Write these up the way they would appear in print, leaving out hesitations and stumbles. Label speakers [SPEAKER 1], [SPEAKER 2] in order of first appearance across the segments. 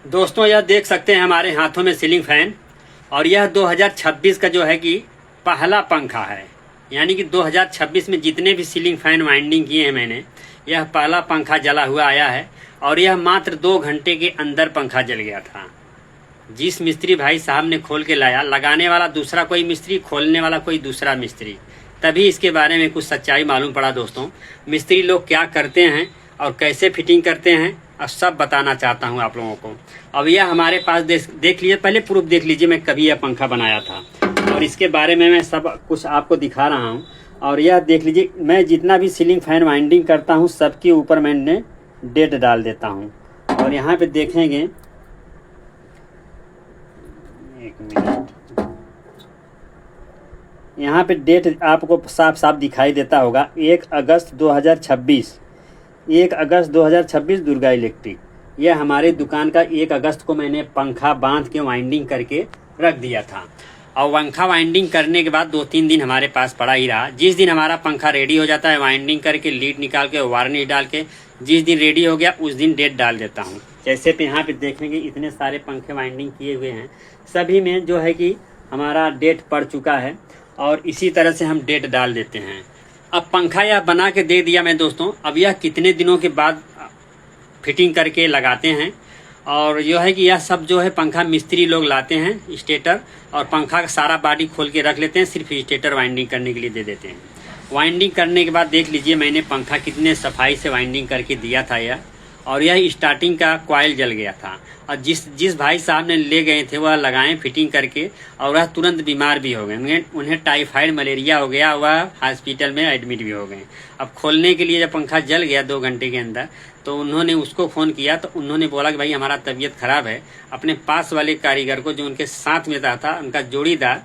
[SPEAKER 1] दोस्तों यह देख सकते हैं हमारे हाथों में सीलिंग फैन, और यह 2026 का जो है कि पहला पंखा है। यानी कि 2026 में जितने भी सीलिंग फैन वाइंडिंग किए हैं मैंने, यह पहला पंखा जला हुआ आया है। और यह मात्र 2 घंटे के अंदर पंखा जल गया था। जिस मिस्त्री भाई साहब ने खोल के लाया, लगाने वाला दूसरा कोई मिस्त्री, खोलने वाला कोई दूसरा मिस्त्री, तभी इसके बारे में कुछ सच्चाई मालूम पड़ा। दोस्तों मिस्त्री लोग क्या करते हैं और कैसे फिटिंग करते हैं, अब सब बताना चाहता हूं आप लोगों को। अब यह हमारे पास देख लीजिए, पहले प्रूफ देख लीजिए मैं कभी यह पंखा बनाया था, और इसके बारे में मैं सब कुछ आपको दिखा रहा हूं। और यह देख लीजिए, मैं जितना भी सीलिंग फैन वाइंडिंग करता हूं सबके ऊपर मैंने डेट डाल देता हूं। और यहाँ पे देखेंगे, एक मिनट, यहाँ पे डेट आपको साफ साफ दिखाई देता होगा, 1 अगस्त 2026, 1 अगस्त 2026 दुर्गा इलेक्ट्रिक। यह हमारे दुकान का 1 अगस्त को मैंने पंखा बांध के वाइंडिंग करके रख दिया था। और पंखा वाइंडिंग करने के बाद 2-3 दिन हमारे पास पड़ा ही रहा। जिस दिन हमारा पंखा रेडी हो जाता है, वाइंडिंग करके लीड निकाल के वार्निश डाल के जिस दिन रेडी हो गया उस दिन डेट डाल देता हूँ। जैसे पे यहाँ पे देखेंगे इतने सारे पंखे वाइंडिंग किए हुए हैं, सभी में जो है कि हमारा डेट पड़ चुका है, और इसी तरह से हम डेट डाल देते हैं। अब पंखा यह बना के दे दिया मैं दोस्तों, अब यह कितने दिनों के बाद फिटिंग करके लगाते हैं। और यह है कि यह सब जो है पंखा मिस्त्री लोग लाते हैं स्टेटर, और पंखा का सारा बॉडी खोल के रख लेते हैं, सिर्फ स्टेटर वाइंडिंग करने के लिए दे देते हैं। वाइंडिंग करने के बाद देख लीजिए मैंने पंखा कितने सफाई से वाइंडिंग करके दिया था यह। और यह स्टार्टिंग का कॉइल जल गया था, और जिस भाई साहब ने ले गए थे वह लगाएं फिटिंग करके, और वह तुरंत बीमार भी हो गए। उन्हें टाइफाइड मलेरिया हो गया, वह हॉस्पिटल में एडमिट भी हो गए। अब खोलने के लिए जब पंखा जल गया 2 घंटे के अंदर, तो उन्होंने उसको फ़ोन किया, तो उन्होंने बोला कि भाई हमारा तबीयत ख़राब है। अपने पास वाले कारीगर को, जो उनके साथ में था उनका जोड़ीदार,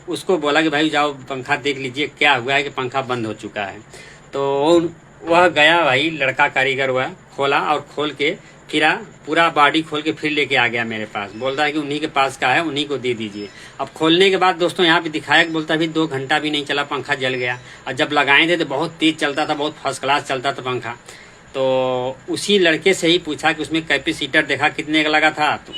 [SPEAKER 1] उसको बोला कि भाई जाओ पंखा देख लीजिए क्या हुआ है, कि पंखा बंद हो चुका है। तो वह गया, भाई लड़का कारीगर हुआ, खोला, और खोल के फिरा पूरा बॉडी खोल के फिर लेके आ गया मेरे पास। बोलता है कि उन्हीं के पास का है, उन्हीं को दे दीजिए। अब खोलने के बाद दोस्तों यहाँ पे दिखाया कि बोलता अभी 2 घंटा भी नहीं चला पंखा जल गया। और जब लगाए थे तो बहुत तेज चलता था, बहुत फर्स्ट क्लास चलता था पंखा। तो उसी लड़के से ही पूछा कि उसमें कैपेसिटर देखा कितने का लगा था, तो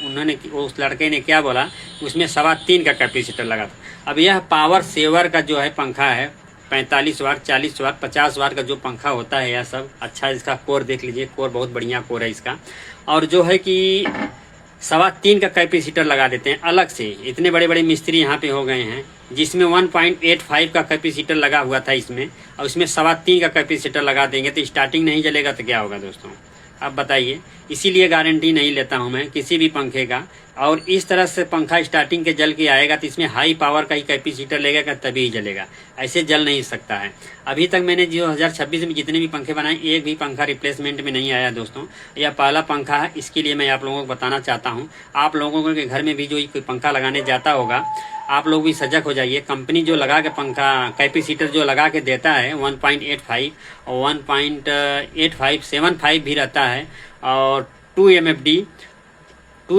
[SPEAKER 1] उस लड़के ने क्या बोला, उसमें 3.25 का कैपेसिटर लगा था। अब यह पावर सेवर का जो है पंखा है, 45 वाट, 40 वाट, 50 वाट का जो पंखा होता है, यह सब अच्छा। इसका कोर देख लीजिए, कोर बहुत बढ़िया कोर है इसका। और जो है कि 3.25 का कैपेसिटर लगा देते हैं अलग से। इतने बड़े बड़े मिस्त्री यहाँ पे हो गए हैं, जिसमें 1.85 का कैपेसिटर लगा हुआ था इसमें, और इसमें 3.25 का कैपेसिटर लगा देंगे तो स्टार्टिंग नहीं जलेगा तो क्या होगा दोस्तों, आप बताइए। इसीलिए गारंटी नहीं लेता हूं मैं किसी भी पंखे का। और इस तरह से पंखा स्टार्टिंग के जल के आएगा तो इसमें हाई पावर का ही कैपेसिटर लेगा तभी ही जलेगा, ऐसे जल नहीं सकता है। अभी तक मैंने 2026 में जितने भी पंखे बनाए, एक भी पंखा रिप्लेसमेंट में नहीं आया दोस्तों। यह पहला पंखा है, इसके लिए मैं आप लोगों को बताना चाहता हूँ। आप लोगों के घर में भी जो कोई पंखा लगाने जाता होगा, आप लोग भी सजग हो जाइए। कंपनी जो लगा के पंखा कैपेसिटर जो लगा के देता है 1.85 और 1.8575 भी रहता है, और 2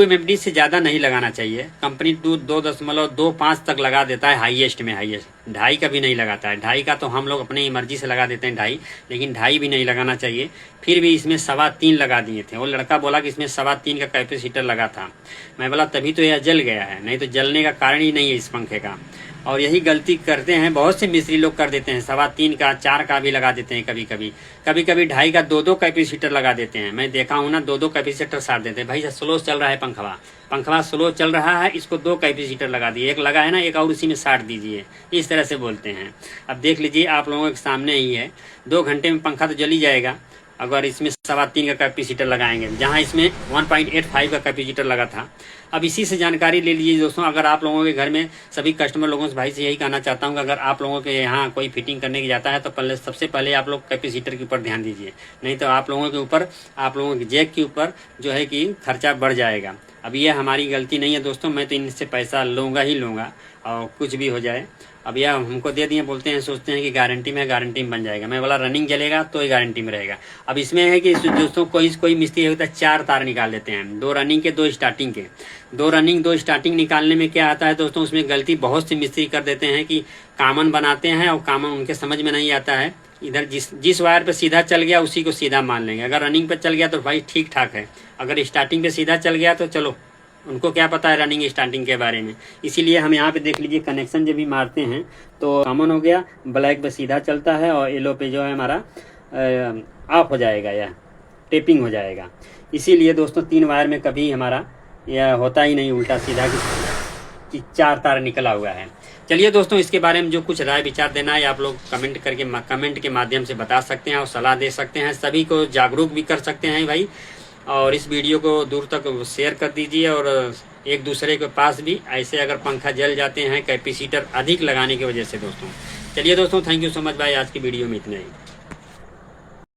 [SPEAKER 1] MFD से ज़्यादा नहीं लगाना चाहिए। कंपनी 2.25 तक लगा देता है, हाईएस्ट में हाईएस्ट। 2.5 का भी नहीं लगाता है। 2.5 का तो हम लोग अपनी मर्जी से लगा देते हैं 2.5, लेकिन 2.5 भी नहीं लगाना चाहिए। फिर भी इसमें 3.25 लगा दिए थे। वो लड़का बोला कि इसमें 3.25 का कैपेसिटर लगा था। मैं बोला तभी तो यह जल गया है, नहीं तो जलने का कारण ही नहीं है इस पंखे का। और यही गलती करते हैं बहुत से मिस्त्री लोग, कर देते हैं 3.25 का, 4 का भी लगा देते हैं। कभी कभी 2.5 का 2 कैपेसिटर लगा देते हैं। मैं देखा हूँ ना, 2 कैपेसिटर साथ देते हैं। भाई स्लो चल रहा है पंखवा स्लो चल रहा है, इसको 2 कैपेसिटर लगा दिए, एक लगा है ना, एक और उसी में साट दीजिए, इस तरह से बोलते हैं। अब देख लीजिए आप लोगों के सामने ही है, 2 घंटे में पंखा तो जल ही जाएगा अगर इसमें 3.25 का कैपेसिटर लगाएंगे, जहां इसमें 1.85 का कैपेसिटर लगा था। अब इसी से जानकारी ले लीजिए दोस्तों। अगर आप लोगों के घर में सभी कस्टमर लोगों से भाई से यही कहना चाहता हूं कि अगर आप लोगों के यहाँ कोई फिटिंग करने की जाता है तो सबसे पहले आप लोग कैपेसिटर के ऊपर ध्यान दीजिए, नहीं तो आप लोगों के ऊपर, आप लोगों के जैक के ऊपर जो है कि खर्चा बढ़ जाएगा। अब ये हमारी गलती नहीं है दोस्तों, मैं तो इनसे पैसा लूँगा ही लूँगा और कुछ भी हो जाए। अब यह हमको दे दिए, बोलते हैं सोचते हैं कि गारंटी में बन जाएगा। मैं बोला रनिंग जलेगा तो ही गारंटी में रहेगा। अब इसमें है कि दोस्तों कोई मिस्त्री होता है 4 तार निकाल देते हैं, 2 रनिंग के 2 स्टार्टिंग के। 2 रनिंग 2 स्टार्टिंग निकालने में क्या आता है दोस्तों, उसमें गलती बहुत सी मिस्त्री कर देते हैं कि कॉमन बनाते हैं और कॉमन उनके समझ में नहीं आता है। इधर जिस वायर पे सीधा चल गया उसी को सीधा मान लेंगे। अगर रनिंग पे चल गया तो भाई ठीक ठाक है, अगर स्टार्टिंग पे सीधा चल गया तो चलो, उनको क्या पता है रनिंग स्टार्टिंग के बारे में। इसीलिए हम यहाँ पे देख लीजिए कनेक्शन जब भी मारते हैं तो कॉमन हो गया, ब्लैक पे सीधा चलता है और येलो पे जो है हमारा ऑफ हो जाएगा या टेपिंग हो जाएगा। इसीलिए दोस्तों 3 वायर में कभी हमारा यह होता ही नहीं उल्टा सीधा कि 4 तार निकला हुआ है। चलिए दोस्तों, इसके बारे में जो कुछ राय विचार देना है आप लोग कमेंट के माध्यम से बता सकते हैं और सलाह दे सकते हैं। सभी को जागरूक भी कर सकते हैं भाई, और इस वीडियो को दूर तक शेयर कर दीजिए और एक दूसरे के पास भी ऐसे अगर पंखा जल जाते हैं कैपेसिटर अधिक लगाने की वजह से दोस्तों। चलिए दोस्तों, थैंक यू सो मच भाई, आज की वीडियो में इतना ही।